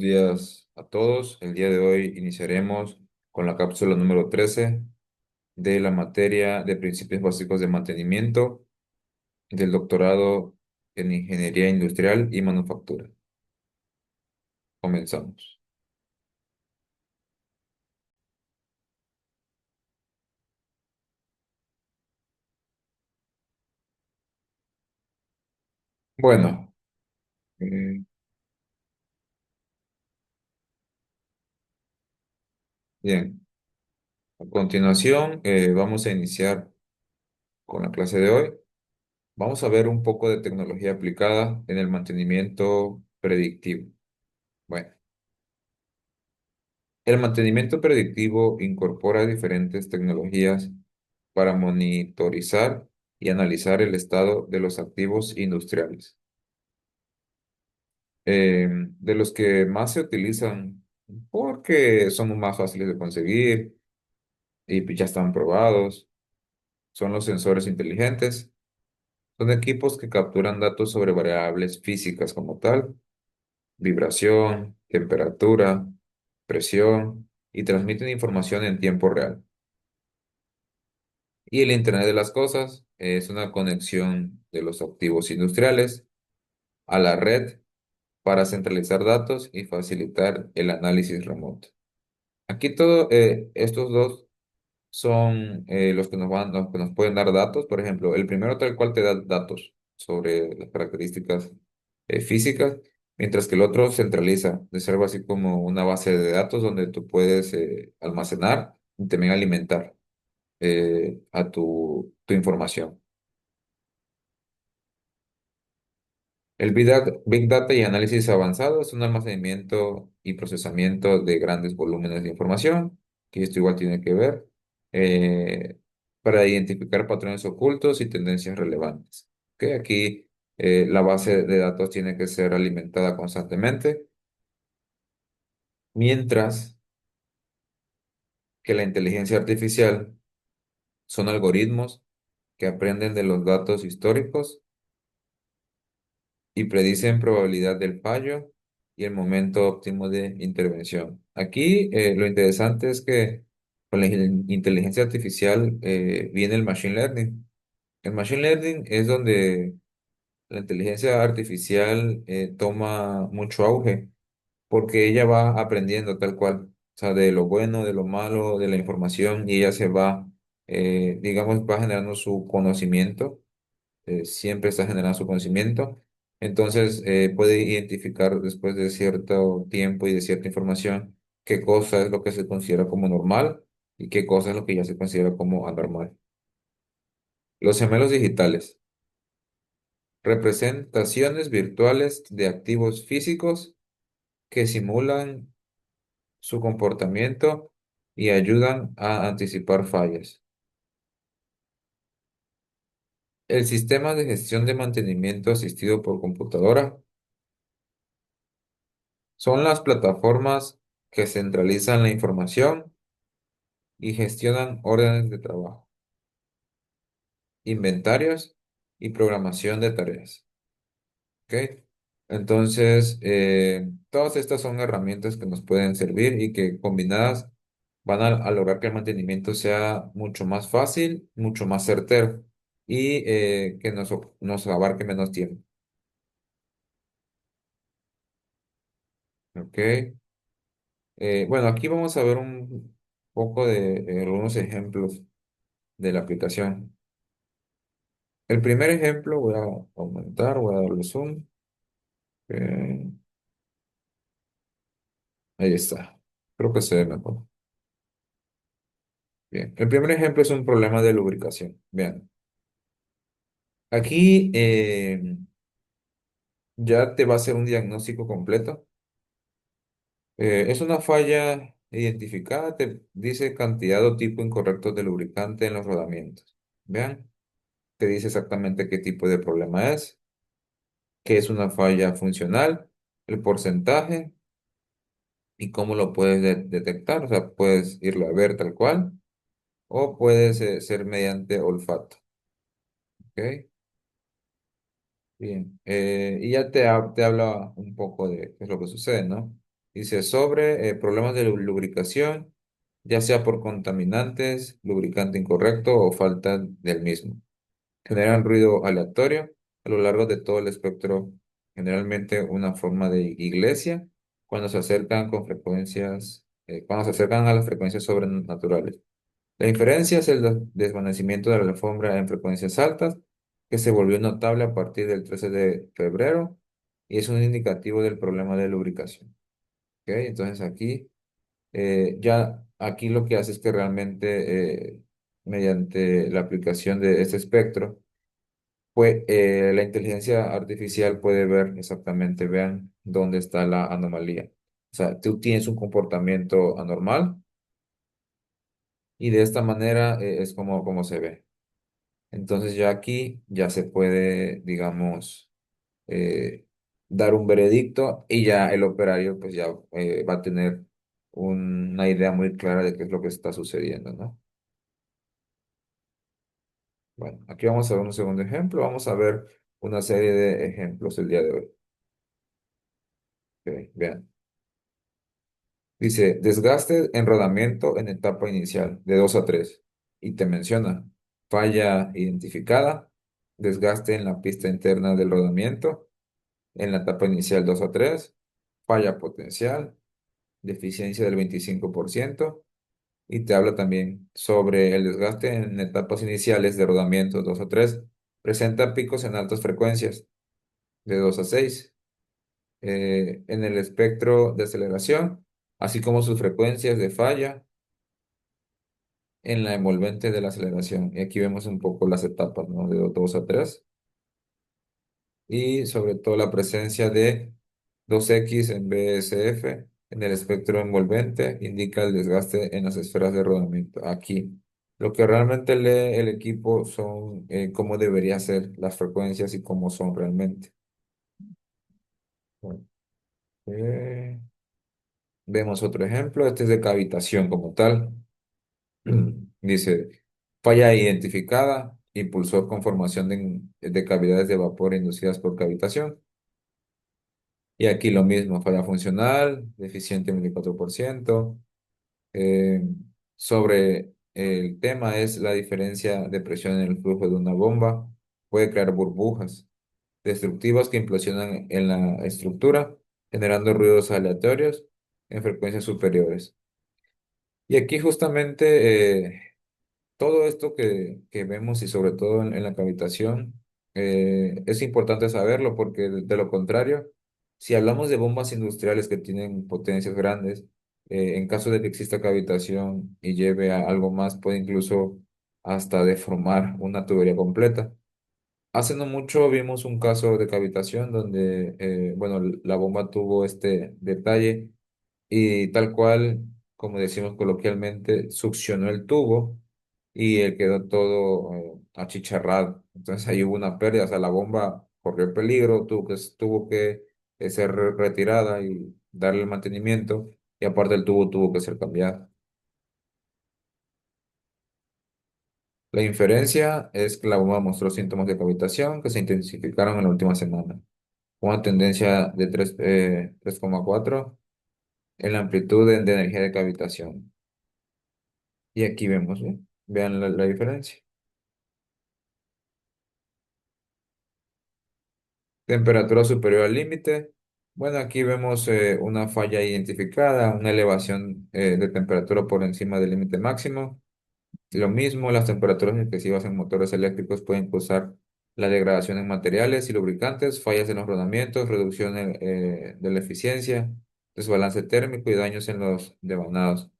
días a todos. El día de hoy iniciaremos con la cápsula número 13 de la materia de principios básicos de mantenimiento del doctorado en Ingeniería Industrial y Manufactura. Comenzamos. Bueno, eh, bien. A continuación, vamos a iniciar con la clase de hoy. Vamos a ver un poco de tecnología aplicada en el mantenimiento predictivo. Bueno. El mantenimiento predictivo incorpora diferentes tecnologías para monitorizar y analizar el estado de los activos industriales. De los que más se utilizan porque son más fáciles de conseguir y pues ya están probados, son los sensores inteligentes. Son equipos que capturan datos sobre variables físicas como tal, vibración, temperatura, presión y transmiten información en tiempo real. Y el Internet de las Cosas es una conexión de los activos industriales a la red para centralizar datos y facilitar el análisis remoto. Aquí estos dos son los que los que nos pueden dar datos. Por ejemplo, el primero tal cual te da datos sobre las características físicas, mientras que el otro centraliza, es algo así como una base de datos donde tú puedes almacenar y también alimentar a tu información. El Big Data y análisis avanzado es un almacenamiento y procesamiento de grandes volúmenes de información, que esto igual tiene que ver, eh, para identificar patrones ocultos y tendencias relevantes. ¿Ok? Aquí la base de datos tiene que ser alimentada constantemente, mientras que la inteligencia artificial son algoritmos que aprenden de los datos históricos y predicen probabilidad del fallo y el momento óptimo de intervención. Aquí lo interesante es que con la inteligencia artificial viene el machine learning. El machine learning es donde la inteligencia artificial toma mucho auge porque ella va aprendiendo tal cual, o sea, de lo bueno, de lo malo, de la información y ella se va, digamos, va generando su conocimiento, siempre está generando su conocimiento. Entonces, puede identificar después de cierto tiempo y de cierta información qué cosa es lo que se considera como normal y qué cosa es lo que ya se considera como anormal. Los gemelos digitales, representaciones virtuales de activos físicos que simulan su comportamiento y ayudan a anticipar fallas. El sistema de gestión de mantenimiento asistido por computadora son las plataformas que centralizan la información y gestionan órdenes de trabajo, inventarios y programación de tareas. ¿Ok? Entonces, todas estas son herramientas que nos pueden servir y que combinadas van a lograr que el mantenimiento sea mucho más fácil, mucho más certero y que nos abarque menos tiempo. ¿Ok? Bueno, aquí vamos a ver un poco de algunos ejemplos de la aplicación. El primer ejemplo voy a aumentar, voy a darle zoom. Eh, Ahí está. Creo que se ve mejor. Bien. El primer ejemplo es un problema de lubricación. Bien. Aquí ya te va a hacer un diagnóstico completo. Es una falla identificada, te dice cantidad o tipo incorrecto de lubricante en los rodamientos. Vean, te dice exactamente qué tipo de problema es, qué es una falla funcional, el porcentaje y cómo lo puedes detectar. O sea, puedes irlo a ver tal cual o puede ser mediante olfato. ¿Ok? Bien. Y ya te habla un poco de qué es lo que sucede, ¿no? Dice sobre problemas de lubricación, ya sea por contaminantes, lubricante incorrecto o falta del mismo. Generan ruido aleatorio a lo largo de todo el espectro, generalmente una forma de iglesia, cuando se acercan con frecuencias, cuando se acercan a las frecuencias sobrenaturales. La diferencia es el desvanecimiento de la alfombra en frecuencias altas, que se volvió notable a partir del 13 de febrero y es un indicativo del problema de lubricación. ¿Ok? Entonces ya aquí lo que hace es que realmente mediante la aplicación de este espectro, pues la inteligencia artificial puede ver exactamente, vean dónde está la anomalía. O sea, tú tienes un comportamiento anormal y de esta manera es como se ve. Entonces ya aquí ya se puede, digamos, eh, dar un veredicto y ya el operario pues ya va a tener una idea muy clara de qué es lo que está sucediendo, ¿no? Bueno, aquí vamos a ver un segundo ejemplo. Vamos a ver una serie de ejemplos el día de hoy. Ok, vean. Dice, desgaste en rodamiento en etapa inicial, de 2 a 3. Y te menciona, falla identificada, desgaste en la pista interna del rodamiento, en la etapa inicial 2 a 3, falla potencial, deficiencia del 25%. Y te habla también sobre el desgaste en etapas iniciales de rodamiento 2 a 3. Presenta picos en altas frecuencias, de 2 a 6, en el espectro de aceleración, así como sus frecuencias de falla en la envolvente de la aceleración. Y aquí vemos un poco las etapas, ¿no? De 2 a 3 y sobre todo la presencia de 2X en BSF en el espectro envolvente indica el desgaste en las esferas de rodamiento. Aquí, lo que realmente lee el equipo son cómo debería ser las frecuencias y cómo son realmente. Bueno, vemos otro ejemplo, este es de cavitación como tal. Dice, falla identificada, impulsor con formación de cavidades de vapor inducidas por cavitación. Y aquí lo mismo, falla funcional, deficiente 24%. Eh, sobre el tema es la diferencia de presión en el flujo de una bomba. Puede crear burbujas destructivas que implosionan en la estructura, generando ruidos aleatorios en frecuencias superiores. Y aquí justamente todo esto que vemos y sobre todo en la cavitación, es importante saberlo porque de lo contrario, si hablamos de bombas industriales que tienen potencias grandes, en caso de que exista cavitación y lleve a algo más, puede incluso hasta deformar una tubería completa. Hace no mucho vimos un caso de cavitación donde, bueno, la bomba tuvo este detalle y tal cual, como decimos coloquialmente, succionó el tubo y él quedó todo achicharrado. Entonces ahí hubo una pérdida, o sea, la bomba corrió peligro, tuvo que ser retirada y darle el mantenimiento y aparte el tubo tuvo que ser cambiado. La inferencia es que la bomba mostró síntomas de cavitación que se intensificaron en la última semana. Una tendencia de 3,4 en la amplitud de energía de cavitación. Y aquí vemos, ¿bien? Vean la diferencia. Temperatura superior al límite. Bueno, aquí vemos una falla identificada, una elevación de temperatura por encima del límite máximo. Lo mismo, las temperaturas excesivas en motores eléctricos pueden causar la degradación en materiales y lubricantes, fallas en los rodamientos, reducción de la eficiencia, desbalance térmico y daños en los devanados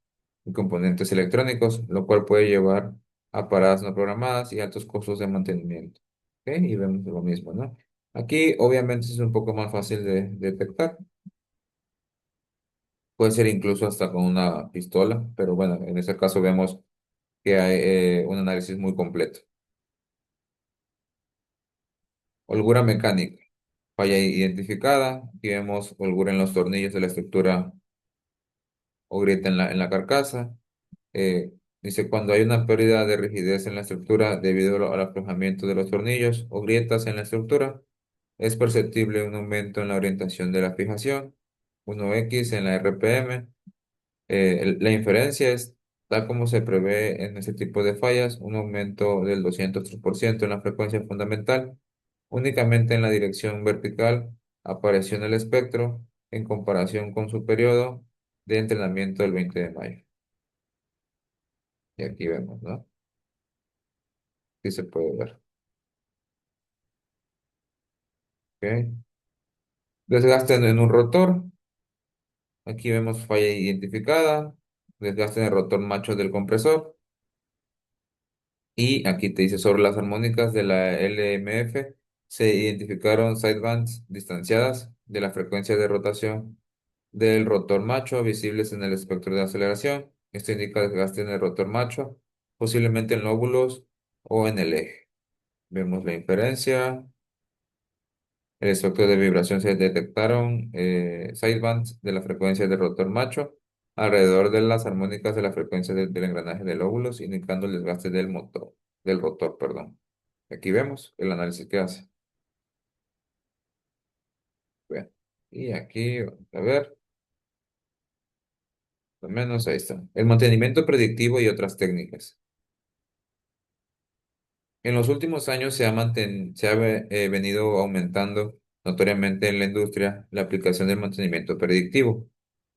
y componentes electrónicos, lo cual puede llevar a paradas no programadas y altos costos de mantenimiento. ¿Ok? Y vemos lo mismo, ¿no? Aquí obviamente es un poco más fácil de detectar. Puede ser incluso hasta con una pistola, pero bueno, en este caso vemos que hay un análisis muy completo. Holgura mecánica. Falla identificada. Aquí vemos holgura en los tornillos de la estructura o grieta en la carcasa. Dice, cuando hay una pérdida de rigidez en la estructura debido al aflojamiento de los tornillos o grietas en la estructura, es perceptible un aumento en la orientación de la fijación. 1x en la RPM. La inferencia es, tal como se prevé en ese tipo de fallas, un aumento del 203% en la frecuencia fundamental. Únicamente en la dirección vertical apareció en el espectro en comparación con su periodo de entrenamiento del 20 de mayo. Y aquí vemos, ¿no? Sí se puede ver. ¿Ok? Desgaste en un rotor. Aquí vemos falla identificada. Desgaste en el rotor macho del compresor. Y aquí te dice sobre las armónicas de la LMF. Se identificaron sidebands distanciadas de la frecuencia de rotación del rotor macho visibles en el espectro de aceleración. Esto indica desgaste en el rotor macho, posiblemente en lóbulos o en el eje. Vemos la inferencia. El espectro de vibración se detectaron sidebands de la frecuencia del rotor macho alrededor de las armónicas de la frecuencia del engranaje de lóbulos, indicando el desgaste del motor, del rotor, perdón. Aquí vemos el análisis que hace. Bien. Y aquí, vamos a ver, al menos ahí está. El mantenimiento predictivo y otras técnicas. En los últimos años se ha venido aumentando notoriamente en la industria la aplicación del mantenimiento predictivo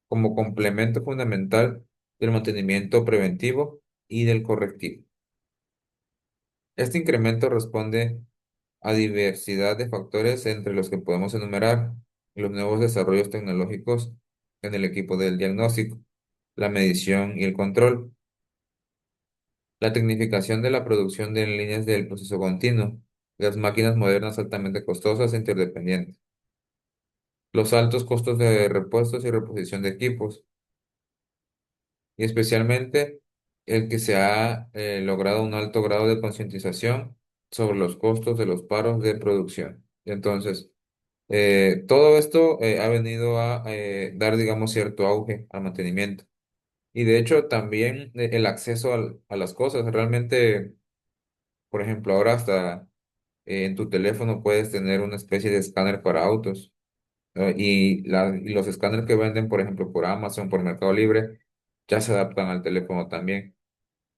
como complemento fundamental del mantenimiento preventivo y del correctivo. Este incremento responde a diversidad de factores entre los que podemos enumerar los nuevos desarrollos tecnológicos en el equipo del diagnóstico, la medición y el control, la tecnificación de la producción de líneas del proceso continuo, las máquinas modernas altamente costosas e interdependientes, los altos costos de repuestos y reposición de equipos, y especialmente el que se ha logrado un alto grado de concientización sobre los costos de los paros de producción. Entonces, todo esto ha venido a dar, digamos, cierto auge al mantenimiento. Y de hecho, también el acceso a las cosas. Realmente, por ejemplo, ahora hasta en tu teléfono puedes tener una especie de escáner para autos. Y los escáneres que venden, por ejemplo, por Amazon, por Mercado Libre, ya se adaptan al teléfono también.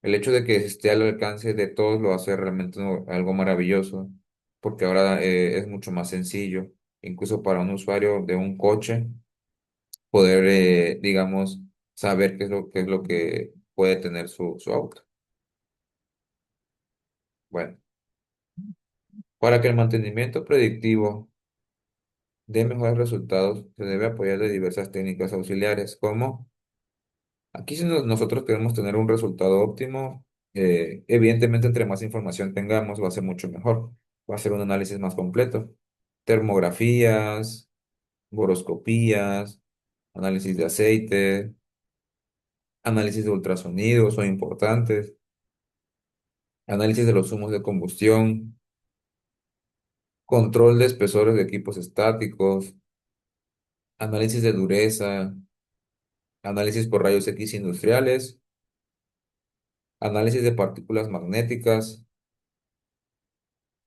El hecho de que esté al alcance de todos lo hace realmente algo maravilloso, porque ahora es mucho más sencillo, incluso para un usuario de un coche, poder, digamos, saber qué es lo que puede tener su auto. Bueno, para que el mantenimiento predictivo dé mejores resultados, se debe apoyar de diversas técnicas auxiliares, como aquí si nosotros queremos tener un resultado óptimo, evidentemente entre más información tengamos va a ser mucho mejor, va a ser un análisis más completo. Termografías, boroscopías, análisis de aceite, análisis de ultrasonido son importantes, análisis de los humos de combustión, control de espesores de equipos estáticos, análisis de dureza, análisis por rayos X industriales, análisis de partículas magnéticas,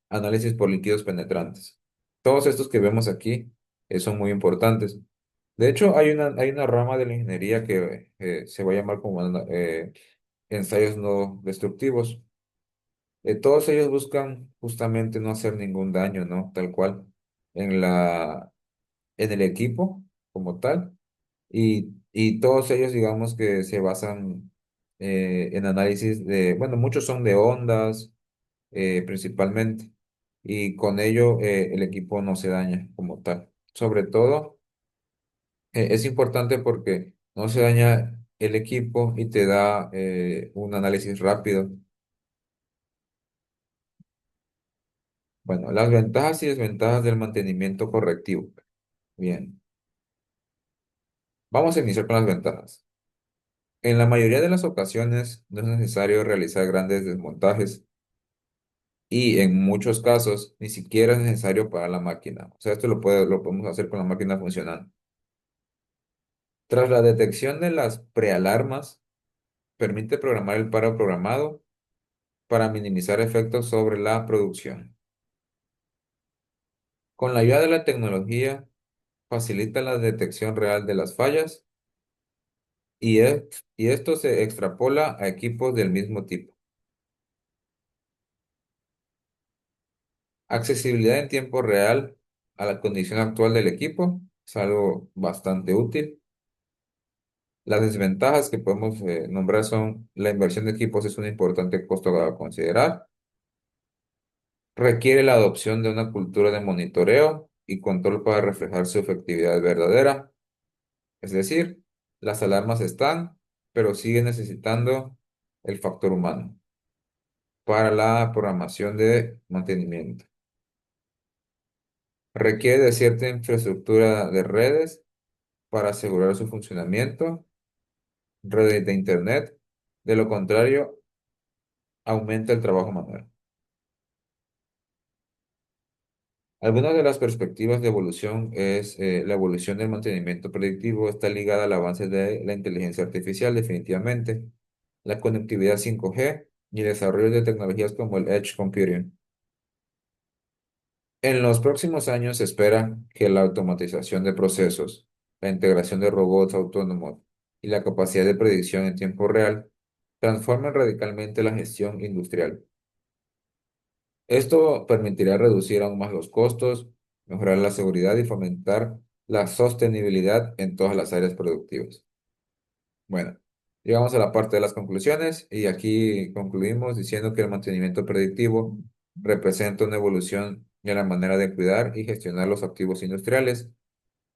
análisis por líquidos penetrantes. Todos estos que vemos aquí son muy importantes. De hecho, hay una rama de la ingeniería que se va a llamar como ensayos no destructivos. Todos ellos buscan justamente no hacer ningún daño, ¿no? Tal cual, en el equipo como tal. Y todos ellos, digamos que se basan en análisis bueno, muchos son de ondas principalmente, y con ello el equipo no se daña como tal. Sobre todo, es importante porque no se daña el equipo y te da un análisis rápido. Bueno, las ventajas y desventajas del mantenimiento correctivo. Bien, vamos a iniciar con las ventajas. En la mayoría de las ocasiones no es necesario realizar grandes desmontajes y en muchos casos ni siquiera es necesario para la máquina. O sea, esto lo podemos hacer con la máquina funcionando. Tras la detección de las prealarmas, permite programar el paro programado para minimizar efectos sobre la producción. Con la ayuda de la tecnología, facilita la detección real de las fallas y esto se extrapola a equipos del mismo tipo. Accesibilidad en tiempo real a la condición actual del equipo es algo bastante útil. Las desventajas que podemos nombrar son la inversión de equipos es un importante costo a considerar. Requiere la adopción de una cultura de monitoreo y control para reflejar su efectividad verdadera. Es decir, las alarmas están, pero siguen necesitando el factor humano para la programación de mantenimiento. Requiere de cierta infraestructura de redes para asegurar su funcionamiento, redes de Internet. De lo contrario, aumenta el trabajo manual. Algunas de las perspectivas de evolución es la evolución del mantenimiento predictivo está ligada al avance de la inteligencia artificial, definitivamente, la conectividad 5G y el desarrollo de tecnologías como el Edge Computing. En los próximos años se espera que la automatización de procesos, la integración de robots autónomos y la capacidad de predicción en tiempo real transformen radicalmente la gestión industrial. Esto permitirá reducir aún más los costos, mejorar la seguridad y fomentar la sostenibilidad en todas las áreas productivas. Bueno, llegamos a la parte de las conclusiones y aquí concluimos diciendo que el mantenimiento predictivo representa una evolución en la manera de cuidar y gestionar los activos industriales.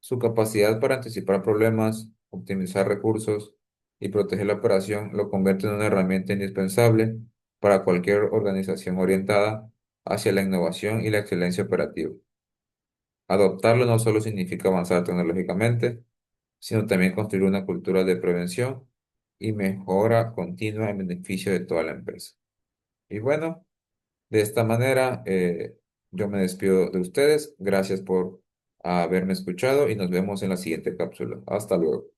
Su capacidad para anticipar problemas, optimizar recursos y proteger la operación lo convierte en una herramienta indispensable para cualquier organización orientada hacia la innovación y la excelencia operativa. Adoptarlo no solo significa avanzar tecnológicamente, sino también construir una cultura de prevención y mejora continua en beneficio de toda la empresa. Y bueno, de esta manera yo me despido de ustedes. Gracias por haberme escuchado y nos vemos en la siguiente cápsula. Hasta luego.